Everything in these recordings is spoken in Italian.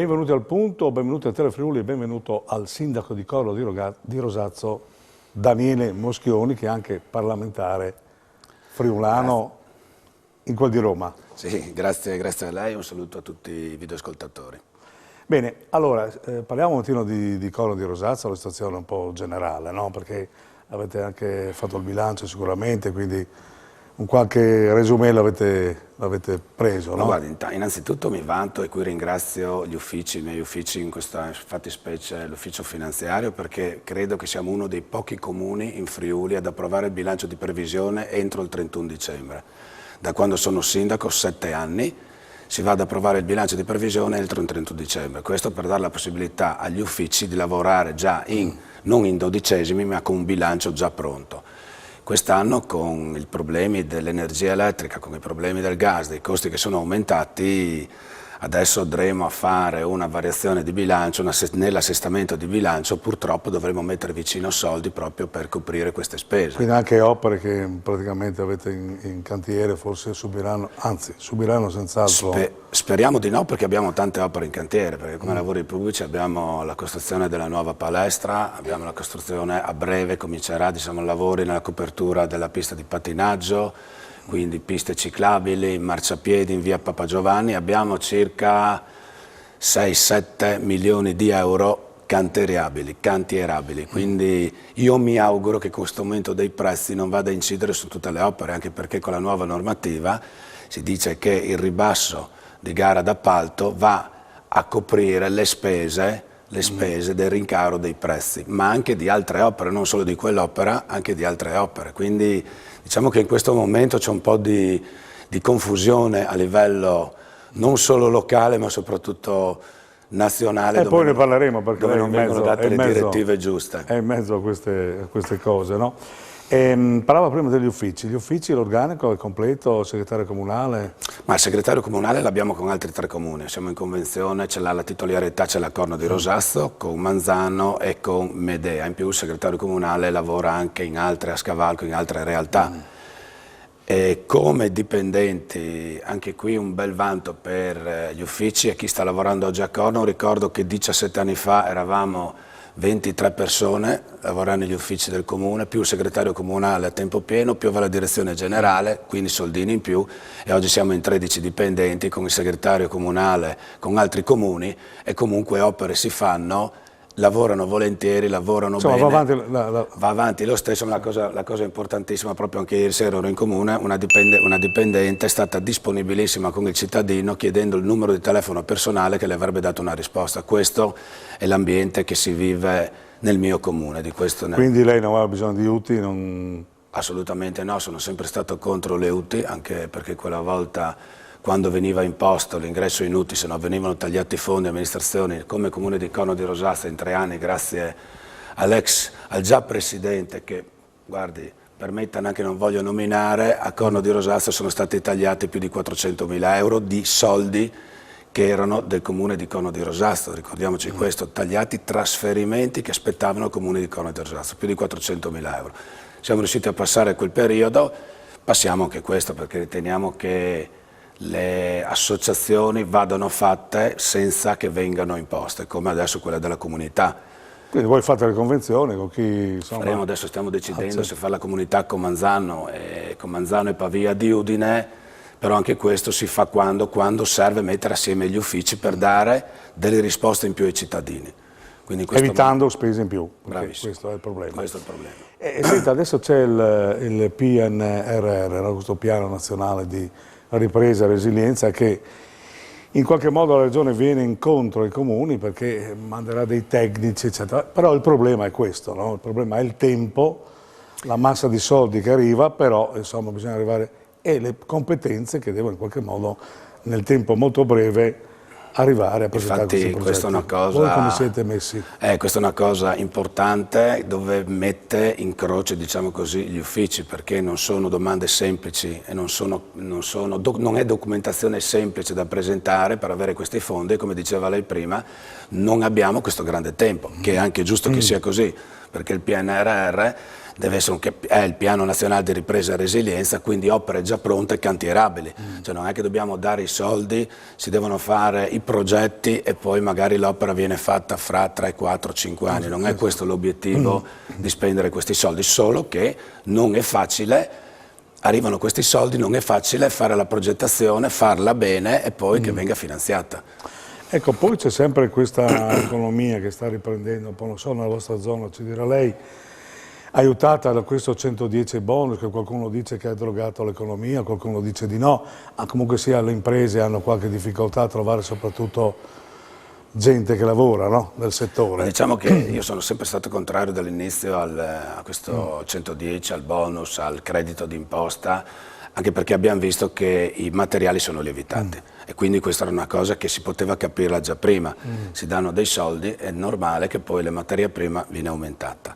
Benvenuti al punto, benvenuti a Tele Friuli e benvenuto al sindaco di Corno di Rosazzo, Daniele Moschioni, che è anche parlamentare friulano in quel di Roma. Sì, grazie a lei e un saluto a tutti i videoascoltatori. Bene, allora parliamo un attimo di Corno di Rosazzo, la situazione un po' generale, no? Perché avete anche fatto il bilancio sicuramente, quindi un qualche resumé l'avete preso, no? Guarda, innanzitutto mi vanto e qui ringrazio gli uffici, i miei uffici, in questa fattispecie l'ufficio finanziario, perché credo che siamo uno dei pochi comuni in Friuli ad approvare il bilancio di previsione entro il 31 dicembre. Da quando sono sindaco, 7 anni, si va ad approvare il bilancio di previsione entro il 31 dicembre. Questo per dare la possibilità agli uffici di lavorare già non in dodicesimi, ma con un bilancio già pronto. Quest'anno con i problemi dell'energia elettrica, con i problemi del gas, dei costi che sono aumentati, adesso andremo a fare una variazione di bilancio, nell'assestamento di bilancio purtroppo dovremo mettere vicino soldi proprio per coprire queste spese. Quindi anche opere che praticamente avete in cantiere forse subiranno, anzi subiranno senz'altro. Speriamo di no, perché abbiamo tante opere in cantiere, perché come lavori pubblici abbiamo la costruzione della nuova palestra, abbiamo la costruzione, a breve comincerà, diciamo, lavori nella copertura della pista di pattinaggio, quindi piste ciclabili, marciapiedi in via Papa Giovanni. Abbiamo circa 6-7 milioni di euro cantierabili, quindi io mi auguro che questo aumento dei prezzi non vada a incidere su tutte le opere, anche perché con la nuova normativa si dice che il ribasso di gara d'appalto va a coprire le spese del rincaro dei prezzi, ma anche di altre opere, non solo di quell'opera, anche di altre opere. Quindi diciamo che in questo momento c'è un po' di confusione a livello non solo locale, ma soprattutto nazionale. E poi ne parleremo, perché dove non vengono date le direttive giuste. È in mezzo a queste cose, no? Parlava prima degli uffici, l'organico è completo, segretario comunale? Ma il segretario comunale l'abbiamo con altri 3 comuni, siamo in convenzione, c'è la titolarità, c'è la Corno di Rosazzo, con Manzano e con Medea, in più il segretario comunale lavora anche in altre, a scavalco, in altre realtà. E come dipendenti, anche qui un bel vanto per gli uffici e chi sta lavorando oggi a Corno. Ricordo che 17 anni fa eravamo 23 persone lavorando negli uffici del comune, più il segretario comunale a tempo pieno, più la direzione generale, quindi soldini in più, e oggi siamo in 13 dipendenti con il segretario comunale, con altri comuni, e comunque opere si fanno, lavorano volentieri, lavorano bene, va avanti lo stesso. Ma la cosa importantissima, proprio anche ieri sera ero in comune, una dipendente è stata disponibilissima con il cittadino chiedendo il numero di telefono personale che le avrebbe dato una risposta. Questo è l'ambiente che si vive nel mio comune. Quindi lei non aveva bisogno di UTI? Assolutamente no, sono sempre stato contro le UTI, anche perché quella volta, quando veniva imposto l'ingresso in UTI, se no venivano tagliati i fondi, amministrazioni, come Comune di Corno di Rosazzo in 3 anni, grazie al già presidente, che, guardi, permettano, anche non voglio nominare, a Corno di Rosazzo sono stati tagliati più di 400.000 euro di soldi che erano del Comune di Corno di Rosazzo, ricordiamoci questo, tagliati trasferimenti che aspettavano il Comune di Corno di Rosazzo, più di 400.000 euro. Siamo riusciti a passare quel periodo, passiamo anche questo perché riteniamo che le associazioni vadano fatte senza che vengano imposte, come adesso quella della comunità. Quindi voi fate le convenzioni con chi, insomma... Adesso stiamo decidendo se fare la comunità con Manzano e Pavia di Udine, però anche questo si fa quando serve mettere assieme gli uffici per dare delle risposte in più ai cittadini. Evitando spese in più, questo è il problema. Questo è il problema. Senta, adesso c'è il PNRR, questo Piano Nazionale di Ripresa e Resilienza, che in qualche modo la Regione viene incontro ai comuni perché manderà dei tecnici, eccetera. Però il problema è questo, no? Il problema è il tempo, la massa di soldi che arriva, però insomma bisogna arrivare, e le competenze che devono in qualche modo nel tempo molto breve arrivare a presentare questi progetti. Questa è una cosa, voi come siete messi? Questa è una cosa importante, dove mette in croce, diciamo così, gli uffici, perché non sono domande semplici e non è documentazione semplice da presentare per avere questi fondi. Come diceva lei prima, non abbiamo questo grande tempo, che è anche giusto che sia così, perché il PNRR deve essere è il piano nazionale di ripresa e resilienza, quindi opere già pronte e cantierabili. Cioè non è che dobbiamo dare i soldi, si devono fare i progetti e poi magari l'opera viene fatta fra 3, 4, 5 anni. Non è questo l'obiettivo di spendere questi soldi, solo che non è facile, arrivano questi soldi, non è facile fare la progettazione, farla bene e poi che venga finanziata. Ecco, poi c'è sempre questa economia che sta riprendendo, un po' non so, nella vostra zona, ci dirà lei, aiutata da questo 110 bonus, che qualcuno dice che ha drogato l'economia, qualcuno dice di no, ma comunque sia le imprese hanno qualche difficoltà a trovare soprattutto gente che lavora, no? Nel settore. Diciamo che io sono sempre stato contrario dall'inizio a questo 110, al bonus, al credito d'imposta, anche perché abbiamo visto che i materiali sono lievitati e quindi questa era una cosa che si poteva capirla già prima. Si danno dei soldi, è normale che poi la materia prima viene aumentata.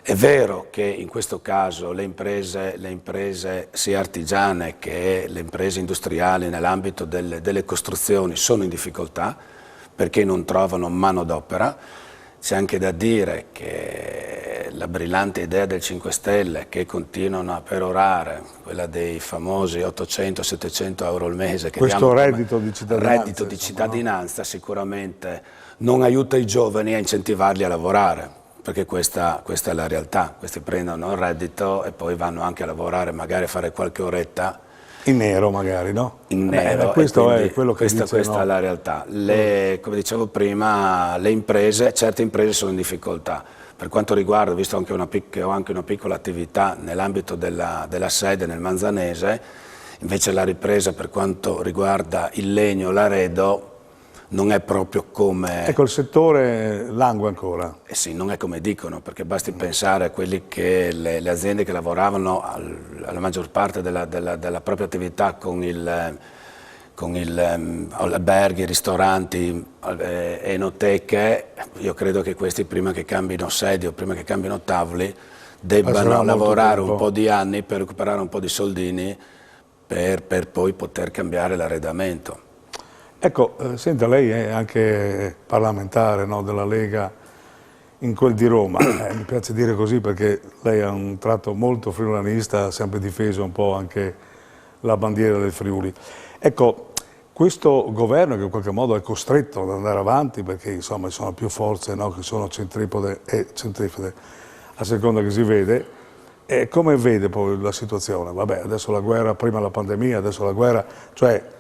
È vero che in questo caso le imprese sia artigiane che le imprese industriali nell'ambito delle costruzioni sono in difficoltà perché non trovano manodopera. C'è anche da dire che la brillante idea del 5 Stelle che continuano a perorare, quella dei famosi 800-700 euro al mese, che questo reddito di cittadinanza, reddito di cittadinanza, sicuramente non aiuta i giovani a incentivarli a lavorare, perché questa è la realtà. Questi prendono il reddito e poi vanno anche a lavorare, magari a fare qualche oretta in nero magari, no? in nero. Questo è quello che dice, questa no? è la realtà. Come dicevo prima, certe imprese sono in difficoltà. Per quanto riguarda, visto che ho anche una piccola attività nell'ambito della sede nel Manzanese, invece la ripresa per quanto riguarda il legno, l'arredo, non è proprio come... Ecco, il settore langue ancora. Eh sì, non è come dicono, perché basti pensare a quelli che le aziende che lavoravano alla maggior parte della propria attività con alberghi, ristoranti, enoteche. Io credo che questi prima che cambino sedi o prima che cambino tavoli debbano lavorare un po' di anni per recuperare un po' di soldini per poi poter cambiare l'arredamento. Ecco, senta, lei è anche parlamentare, no, della Lega in quel di Roma, mi piace dire così perché lei ha un tratto molto friolanista, ha sempre difeso un po' anche la bandiera del Friuli. Ecco, questo governo che in qualche modo è costretto ad andare avanti perché insomma ci sono più forze, no, che sono centripode e centrifughe a seconda che si vede, e come vede poi la situazione? Vabbè, adesso la guerra, prima la pandemia, adesso la guerra, cioè...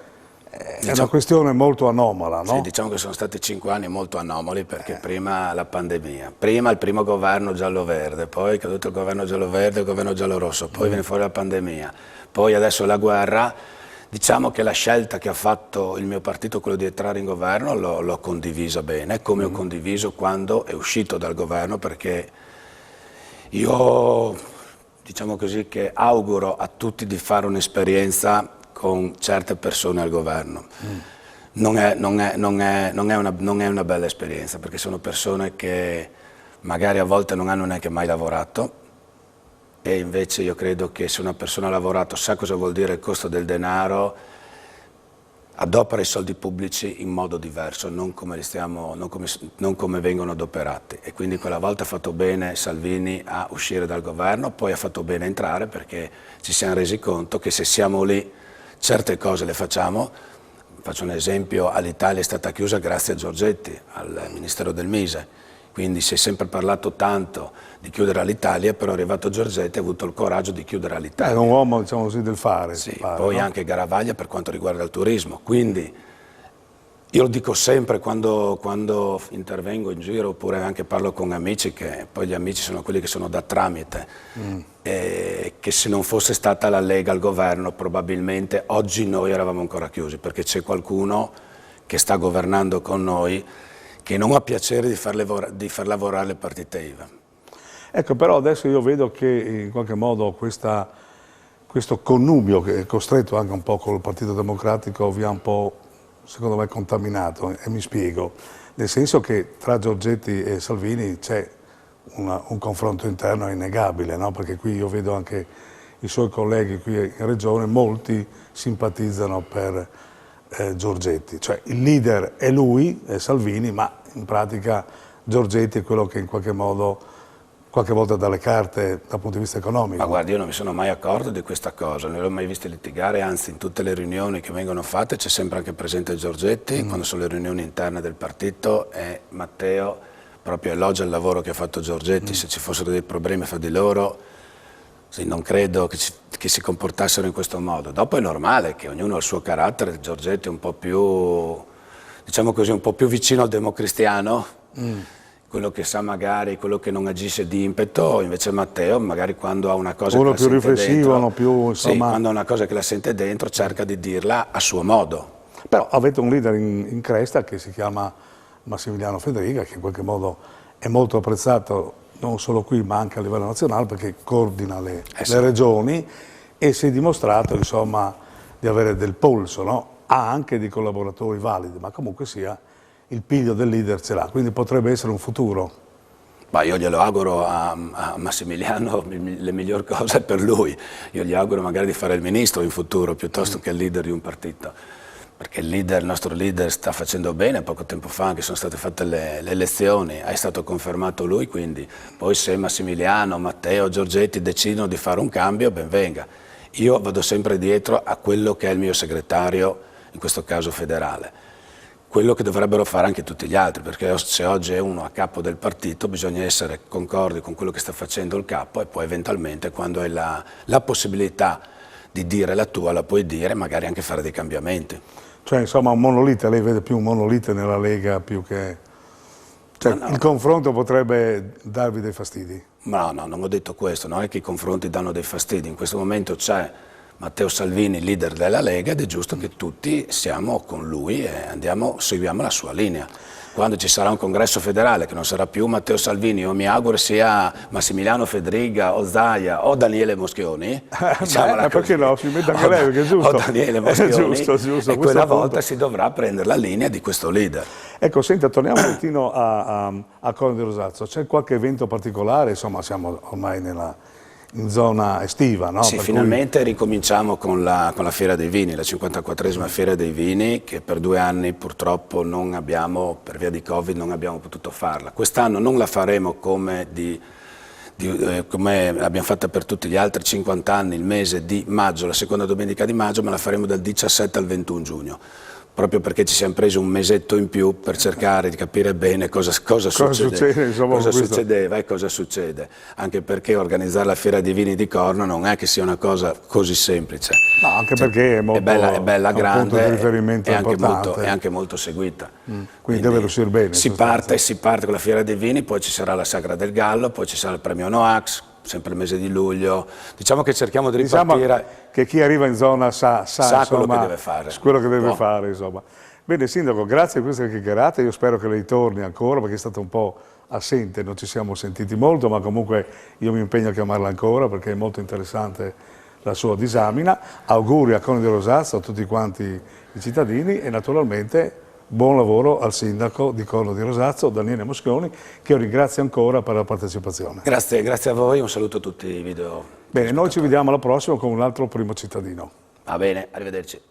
È una questione molto anomala, no? Sì, diciamo che sono stati 5 anni molto anomali perché prima la pandemia, prima il primo governo giallo-verde, poi è caduto il governo giallo-verde, il governo giallo-rosso, poi viene fuori la pandemia, poi adesso la guerra. Diciamo che la scelta che ha fatto il mio partito, quello di entrare in governo, l'ho condivisa bene, come ho condiviso quando è uscito dal governo, perché io, diciamo così, che auguro a tutti di fare un'esperienza con certe persone al governo. Non è una bella esperienza, perché sono persone che magari a volte non hanno neanche mai lavorato, e invece io credo che se una persona ha lavorato, sa cosa vuol dire il costo del denaro, adopera i soldi pubblici in modo diverso, non come vengono adoperati. E quindi quella volta ha fatto bene Salvini a uscire dal governo, poi ha fatto bene a entrare, perché ci siamo resi conto che se siamo lì certe cose le facciamo. Faccio un esempio: all'Italia è stata chiusa grazie a Giorgetti, al Ministero del Mise, quindi si è sempre parlato tanto di chiudere all'Italia, però è arrivato Giorgetti e ha avuto il coraggio di chiudere all'Italia. Era un uomo, diciamo così, del fare. Sì, poi no? Anche Garavaglia per quanto riguarda il turismo, quindi io lo dico sempre quando intervengo in giro, oppure anche parlo con amici, che poi gli amici sono quelli che sono da tramite, che se non fosse stata la Lega al governo probabilmente oggi noi eravamo ancora chiusi, perché c'è qualcuno che sta governando con noi che non ha piacere di far lavorare le partite IVA. Ecco, però adesso io vedo che in qualche modo questo connubio che è costretto anche un po' col Partito Democratico vi ha un po', secondo me, contaminato, e mi spiego, nel senso che tra Giorgetti e Salvini c'è un confronto interno innegabile, no? Perché qui io vedo anche i suoi colleghi qui in Regione, molti simpatizzano per Giorgetti, cioè il leader è lui, è Salvini, ma in pratica Giorgetti è quello che in qualche modo qualche volta dalle carte dal punto di vista economico. Ma guardi, io non mi sono mai accorto di questa cosa, non l'ho mai visto litigare, anzi in tutte le riunioni che vengono fatte c'è sempre anche presente Giorgetti, quando sono le riunioni interne del partito, e Matteo proprio elogia il lavoro che ha fatto Giorgetti. Se ci fossero dei problemi fra di loro, sì, non credo che si comportassero in questo modo. Dopo è normale che ognuno ha il suo carattere, Giorgetti è un po' più, diciamo così, un po' più vicino al democristiano, quello che sa magari, quello che non agisce di impeto, invece Matteo magari quando ha una cosa uno che la più sente riflessivo, dentro, uno più, insomma... sì, quando ha una cosa che la sente dentro cerca di dirla a suo modo. Però avete un leader in cresta che si chiama Massimiliano Fedriga, che in qualche modo è molto apprezzato non solo qui ma anche a livello nazionale, perché coordina le regioni e si è dimostrato, insomma, di avere del polso, no? Ha anche dei collaboratori validi, ma comunque sia il piglio del leader ce l'ha, quindi potrebbe essere un futuro. Ma io glielo auguro a Massimiliano le migliori cose per lui. Io gli auguro magari di fare il ministro in futuro piuttosto che il leader di un partito. Perché il nostro leader sta facendo bene, poco tempo fa anche sono state fatte le elezioni, è stato confermato lui, quindi poi se Massimiliano, Matteo, Giorgetti decidono di fare un cambio, ben venga. Io vado sempre dietro a quello che è il mio segretario, in questo caso federale. Quello che dovrebbero fare anche tutti gli altri, perché se oggi è uno a capo del partito bisogna essere concordi con quello che sta facendo il capo e poi eventualmente quando hai la possibilità di dire la tua la puoi dire, magari anche fare dei cambiamenti. Cioè insomma un monolite, lei vede più un monolite nella Lega più che... Cioè no. Il confronto potrebbe darvi dei fastidi? No, non ho detto questo, non è che i confronti danno dei fastidi, in questo momento c'è Matteo Salvini, leader della Lega, ed è giusto che tutti siamo con lui e seguiamo la sua linea. Quando ci sarà un congresso federale che non sarà più Matteo Salvini, io mi auguro sia Massimiliano Fedriga o Zaia o Daniele Moschioni, perché no, si mette anche lei, perché è giusto. O Daniele Moschioni, giusto, e quella volta si dovrà prendere la linea di questo leader. Ecco, senta, torniamo un attimo a Corno di Rosazzo. C'è qualche evento particolare? Insomma, siamo ormai in zona estiva, no? Sì, per finalmente ricominciamo con la Fiera dei Vini, la 54esima Fiera dei Vini, che per 2 anni purtroppo non abbiamo, per via di Covid, non abbiamo potuto farla. Quest'anno non la faremo come abbiamo fatta per tutti gli altri 50 anni, il mese di maggio, la seconda domenica di maggio, ma la faremo dal 17 al 21 giugno. Proprio perché ci siamo presi un mesetto in più per cercare di capire bene cosa succedeva e cosa succede, anche perché organizzare la Fiera dei Vini di Corno non è che sia una cosa così semplice. No, anche perché è bella, grande, è anche molto seguita. Quindi deve riuscire bene. Si parte con la Fiera dei Vini, poi ci sarà la Sagra del Gallo, poi ci sarà il premio Noax, sempre il mese di luglio. Diciamo che cerchiamo di ripartire. Diciamo che chi arriva in zona sa quello che deve fare. Quello che deve fare, insomma. Bene, Sindaco, grazie per questa chiacchierata. Io spero che lei torni ancora, perché è stato un po' assente, non ci siamo sentiti molto, ma comunque io mi impegno a chiamarla ancora perché è molto interessante la sua disamina. Auguri a Corno di Rosazzo, a tutti quanti i cittadini e naturalmente buon lavoro al sindaco di Corno di Rosazzo, Daniele Moschioni, che io ringrazio ancora per la partecipazione. Grazie a voi, un saluto a tutti i video. Bene, noi ci vediamo alla prossima con un altro primo cittadino. Va bene, arrivederci.